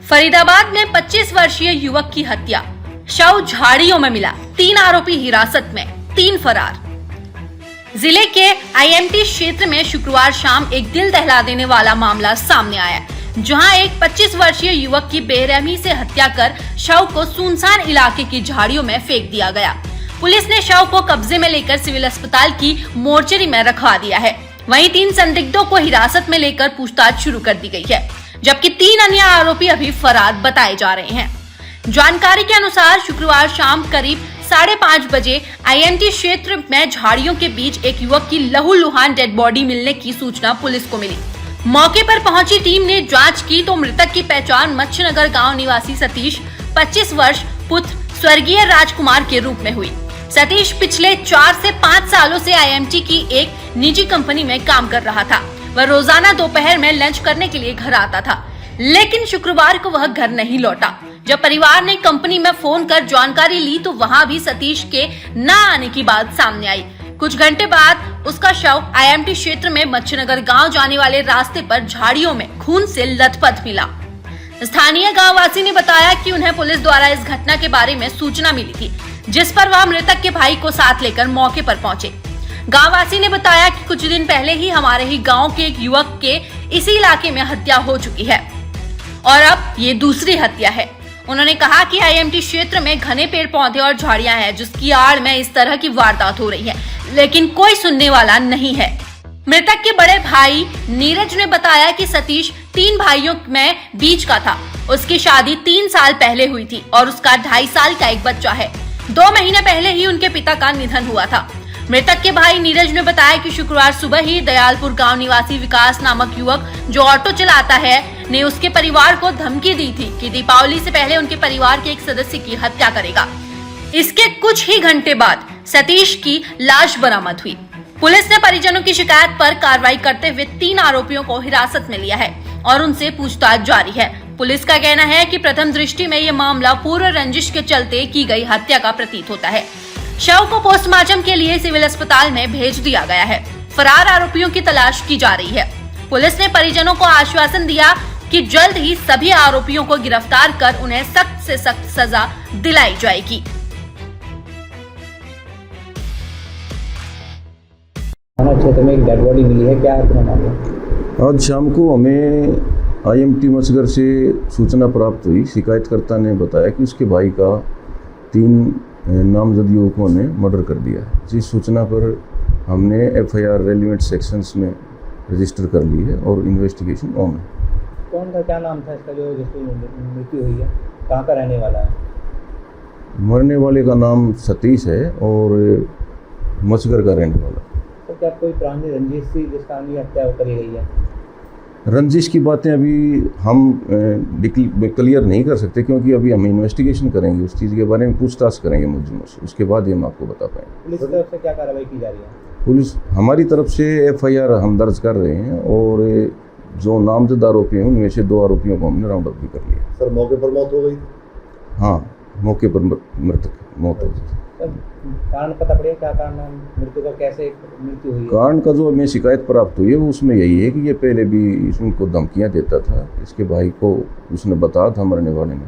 फरीदाबाद में 25 वर्षीय युवक की हत्या, शव झाड़ियों में मिला, 3 आरोपी हिरासत में, 3 फरार। जिले के आईएमटी क्षेत्र में शुक्रवार शाम एक दिल दहला देने वाला मामला सामने आया, जहां एक 25 वर्षीय युवक की बेरहमी से हत्या कर शव को सुनसान इलाके की झाड़ियों में फेंक दिया गया। पुलिस ने शव को कब्जे में लेकर सिविल अस्पताल की मोर्चरी में रखवा दिया है। वहीं 3 संदिग्धों को हिरासत में लेकर पूछताछ शुरू कर दी गई है, जबकि 3 अन्य आरोपी अभी फरार बताए जा रहे हैं। जानकारी के अनुसार शुक्रवार शाम करीब 5:30 बजे आईएमटी क्षेत्र में झाड़ियों के बीच एक युवक की लहूलुहान डेड बॉडी मिलने की सूचना पुलिस को मिली। मौके पर पहुंची टीम ने जांच की तो मृतक की पहचान मच्छनगर गांव निवासी सतीश 25 वर्ष पुत्र स्वर्गीय राजकुमार के रूप में हुई। सतीश पिछले 4 से 5 सालों से आईएमटी की एक निजी कंपनी में काम कर रहा था। वह रोजाना दोपहर में लंच करने के लिए घर आता था, लेकिन शुक्रवार को वह घर नहीं लौटा। जब परिवार ने कंपनी में फोन कर जानकारी ली तो वहां भी सतीश के न आने की बात सामने आई। कुछ घंटे बाद उसका शव आईएमटी क्षेत्र में मच्छनगर गांव जाने वाले रास्ते पर झाड़ियों में खून से लथपथ मिला। स्थानीय गांववासी ने बताया कि उन्हें पुलिस द्वारा इस घटना के बारे में सूचना मिली थी, जिस पर वह मृतक के भाई को साथ लेकर मौके पर पहुंचे। गांववासी ने बताया कि कुछ दिन पहले ही हमारे ही गांव के एक युवक के इसी इलाके में हत्या हो चुकी है और अब ये दूसरी हत्या है। उन्होंने कहा कि आईएमटी क्षेत्र में घने पेड़ पौधे और झाड़ियां हैं, जिसकी आड़ में इस तरह की वारदात हो रही है, लेकिन कोई सुनने वाला नहीं है। मृतक के बड़े भाई नीरज ने बताया कि सतीश 3 भाइयों में बीच का था। उसकी शादी 3 साल पहले हुई थी और उसका 2.5 साल का एक बच्चा है। 2 महीने पहले ही उनके पिता का निधन हुआ था। मृतक के भाई नीरज ने बताया कि शुक्रवार सुबह ही दयालपुर गांव निवासी विकास नामक युवक जो ऑटो चलाता है ने उसके परिवार को धमकी दी थी कि दीपावली से पहले उनके परिवार के एक सदस्य की हत्या करेगा। इसके कुछ ही घंटे बाद सतीश की लाश बरामद हुई। पुलिस ने परिजनों की शिकायत पर कार्रवाई करते हुए 3 आरोपियों को हिरासत में लिया है और उनसे पूछताछ जारी है। पुलिस का कहना है कि प्रथम दृष्टि में ये मामला पूर्व रंजिश के चलते की गई हत्या का प्रतीत होता है। शव को पोस्टमार्टम के लिए सिविल अस्पताल में भेज दिया गया है। फरार आरोपियों की तलाश की जा रही है। पुलिस ने परिजनों को आश्वासन दिया कि जल्द ही सभी आरोपियों को गिरफ्तार कर उन्हें सख्त से सख्त सजा दिलाई जाएगी। थाना क्षेत्र में एक डेड बॉडी मिली है, क्या आपको मालूम? आज शाम को हमें आईएमटी मच्छनगर से सूचना प्राप्त हुई। शिकायतकर्ता ने बताया कि उसके भाई का 3 नामजद युवकों ने मर्डर कर दिया। जिस सूचना पर हमने एफआईआर रेलिवेंट सेक्शंस में रजिस्टर कर ली है और इन्वेस्टिगेशन ऑन है। कौन था, क्या नाम था इसका जो जिसकी मृत्यु हुई है? कहाँ का रहने वाला है? मरने वाले का नाम सतीश है और मच्छनगर का रहने वाला। तो क्या कोई पुरानी रंजिश थी जिस कारण ये हत्या करी गई है? रंजिश की बातें अभी हम क्लियर नहीं कर सकते, क्योंकि अभी हम इन्वेस्टिगेशन करेंगे, उस चीज़ के बारे में पूछताछ करेंगे मुलजिमों से, उसके बाद ही हम आपको बता पाएंगे। पुलिस की तरफ से क्या कार्रवाई की जा रही है? पुलिस हमारी तरफ से एफआईआर हम दर्ज कर रहे हैं और जो नामजद आरोपी हैं उनमें से 2 आरोपियों को हमने राउंड अप भी कर लिया। सर मौके पर मौत हो गई? हाँ, मौके पर मृतक मौत हो गई। कारण पता पड़े क्या कारण है मृत्यु का, कैसे मृत्यु हुई है? कारण का जो हमें शिकायत प्राप्त हुई है वो उसमें यही है कि ये पहले भी इनको धमकियां देता था। इसके भाई को उसने बताया था मरने वाले ने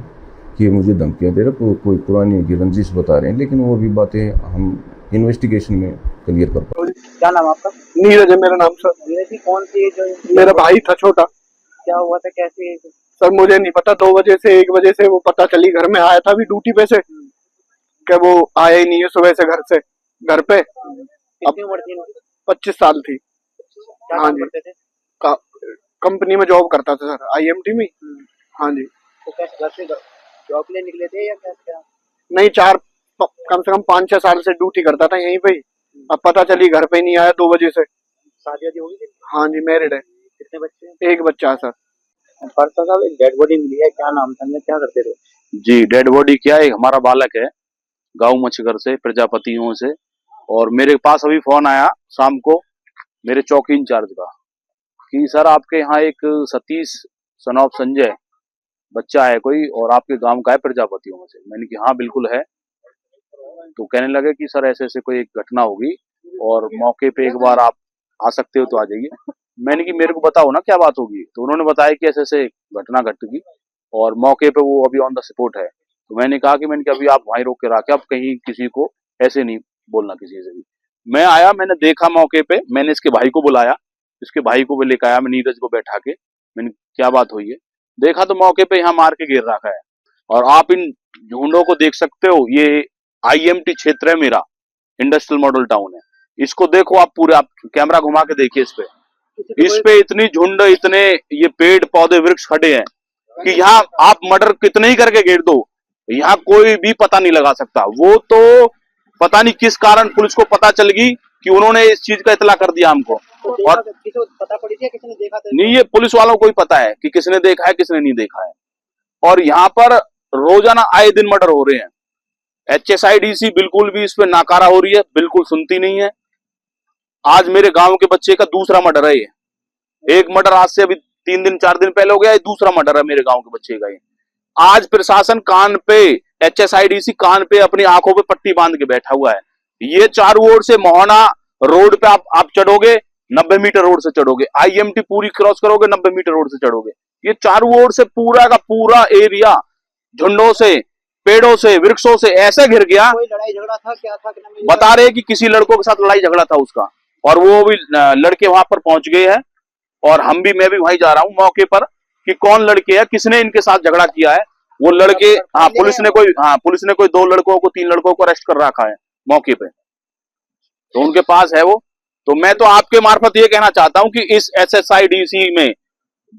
कि ये मुझे धमकियां दे रहा, कोई पुरानी रंजिश बता रहे हैं, लेकिन वो भी बातें हम इन्वेस्टिगेशन में क्लियर कर पाए। क्या नाम आपका? नीरज है मेरा नाम सर। नीरज जी, कौन सी जो मेरा भाई था छोटा। क्या हुआ था, कैसे? सर मुझे नहीं पता, 2 बजे से 1 बजे से वो पता चली। घर में आया था अभी ड्यूटी पे से, क्या वो आया ही नहीं है सुबह से घर पे। कितनी उम्र थी? 25 साल थी। हाँ जी, कंपनी में जॉब करता था सर, आईएमटी में। हाँ जी। तो कैसे घर से जॉब ले निकले थे या क्या? नहीं, कम से कम 5-6 साल से ड्यूटी करता था यहीं पे ही। अब पता चली घर पे नहीं आया 2 बजे से। शादी होगी थी? हाँ जी, मैरिड है। कितने बच्चे? 1 बच्चा है सर। परसों साहब एक डेड बॉडी मिली है, क्या नाम था, क्या करते थे? जी, डेड बॉडी क्या है, हमारा बालक है, गांव मच्छनगर से, प्रजापतियों से। और मेरे पास अभी फोन आया शाम को मेरे चौकी इंचार्ज का कि सर आपके यहाँ एक सतीश सन ऑफ संजय बच्चा है कोई और आपके गांव का है प्रजापतियों में से। मैंने कि हाँ बिल्कुल है। तो कहने लगे कि सर ऐसे ऐसे कोई एक घटना होगी और मौके पे एक बार आप आ सकते हो तो आ जाइए। मैंने कि मेरे को बताओ ना क्या बात होगी। तो उन्होंने बताया कि ऐसे ऐसे घटना घट गई और मौके पे वो अभी ऑन द स्पॉट है। तो मैंने कहा कि अभी आप वहीं रोक के रखे, अब कहीं किसी को ऐसे नहीं बोलना किसी से भी। मैं आया, मैंने देखा मौके पे, मैंने इसके भाई को बुलाया, इसके भाई को भी लेकर आया, मैं नीरज को बैठा के, मैंने क्या बात हुई है, देखा तो मौके पे यहाँ मार के गिर रखा है। और आप इन झुंडों को देख सकते हो, ये IMT क्षेत्र है मेरा, इंडस्ट्रियल मॉडल टाउन है। इसको देखो आप पूरे, आप कैमरा घुमा के देखिए इस पे इतनी झुंड, इतने ये पेड़ पौधे वृक्ष खड़े हैं कि यहाँ आप मर्डर कितने ही करके घेर दो, यहाँ कोई भी पता नहीं लगा सकता। वो तो पता नहीं किस कारण पुलिस को पता चल गई कि उन्होंने इस चीज का इतला कर दिया हमको। और किसी को पता पड़ी थी, किसी ने देखा था? नहीं, ये पुलिस वालों को ही पता है कि किसने देखा है किसने नहीं देखा है। और यहाँ पर रोजाना आए दिन मर्डर हो रहे हैं। HSIDC बिल्कुल भी इस पे नाकारा हो रही है, बिल्कुल सुनती नहीं है। आज मेरे गांव के बच्चे का दूसरा मर्डर है ये। एक मर्डर आज से अभी 3 दिन 4 दिन पहले हो गया, ये दूसरा मर्डर है मेरे गांव के बच्चे का ये। आज प्रशासन कान पे, HSIDC कान पे अपनी आंखों पे पट्टी बांध के बैठा हुआ है। ये चारों ओर से मोहना रोड पे आप चढ़ोगे, 90 मीटर रोड से चढ़ोगे, IMT पूरी क्रॉस करोगे, 90 मीटर रोड से चढ़ोगे। ये चारों ओर से पूरा का पूरा एरिया झुंडों से, पेड़ों से, वृक्षों से ऐसे घिर गया। कोई लड़ाई झगड़ा था, क्या था? बता रहे कि किसी लड़कों के साथ लड़ाई झगड़ा था उसका, और वो भी लड़के वहां पर पहुंच गए हैं। और मैं भी वहीं जा रहा हूं मौके पर कि कौन लड़के हैं, किसने इनके साथ झगड़ा किया है। वो लड़के, पुलिस ने कोई 2 लड़कों को, 3 लड़कों को अरेस्ट कर रखा है मौके पे, तो उनके पास है वो। तो मैं तो आपके मार्फत ये कहना चाहता हूं कि इस SSIDC में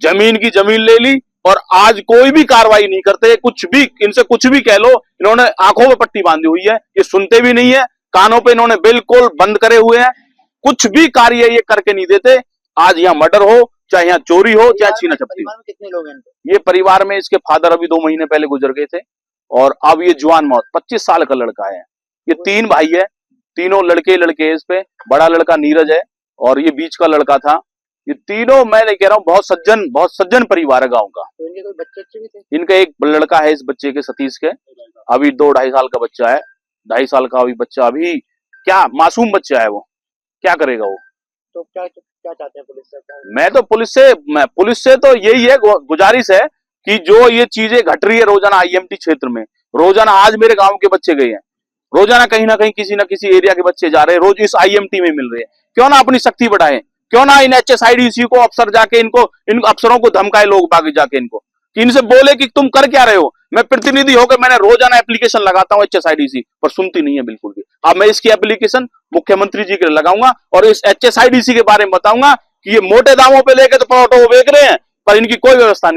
जमीन की जमीन ले ली और आज कोई भी कार्रवाई नहीं करते। कुछ भी, इनसे कुछ भी कह लो, इन्होंने आंखों पे पट्टी बांधी हुई है, ये सुनते भी नहीं है, कानों पे इन्होंने बिल्कुल बंद करे हुए हैं, कुछ भी कार्य ये करके नहीं देते। आज यहाँ मर्डर हो, चाहे यहाँ चोरी हो, चाहे छीना झपटी हो। कितने लोग हैं? ये परिवार में इसके फादर अभी 2 महीने पहले गुजर गए थे, और अब ये जवान मौत, 25 साल का लड़का है। ये 3 भाई है, तीनों लड़के इस पे। बड़ा लड़का नीरज है और ये बीच का लड़का था। ये तीनों, मैं नहीं कह रहा हूँ, बहुत सज्जन परिवार है गांव का। तो इनके कोई बच्चे भी थे? इनका एक लड़का है इस बच्चे के, सतीश के, अभी 2-2.5 साल का बच्चा है। 2.5 साल का अभी बच्चा, अभी क्या मासूम बच्चा है, वो क्या करेगा वो। तो क्या चाहते हैं पुलिस से? पुलिस से तो यही है, गुजारिश है कि जो ये चीजें घट रही है रोजाना IMT क्षेत्र में, रोजाना आज मेरे गांव के बच्चे गए हैं, रोजाना कहीं ना कहीं किसी ना किसी एरिया के बच्चे जा रहे हैं, रोज इस IMT में मिल रहे हैं। क्यों ना अपनी शक्ति बढ़ाएं, क्यों ना इन HSIDC को अफसर जाके इन अफसरों को धमकाए, लोग बागी जाके इनको, कि इनसे बोले कि तुम कर क्या रहे हो। मैं प्रतिनिधि होकर मैंने रोजाना एप्लीकेशन लगाता हूं HSIDC पर, सुनती नहीं है बिल्कुल भी। अब मैं इसकी एप्लीकेशन मुख्यमंत्री जी के लिए लगाऊंगा और इस HSIDC के बारे में बताऊंगा कि ये मोटे दामों पे लेके तो प्लॉटों को बेच रहे हैं, पर इनकी कोई व्यवस्था नहीं।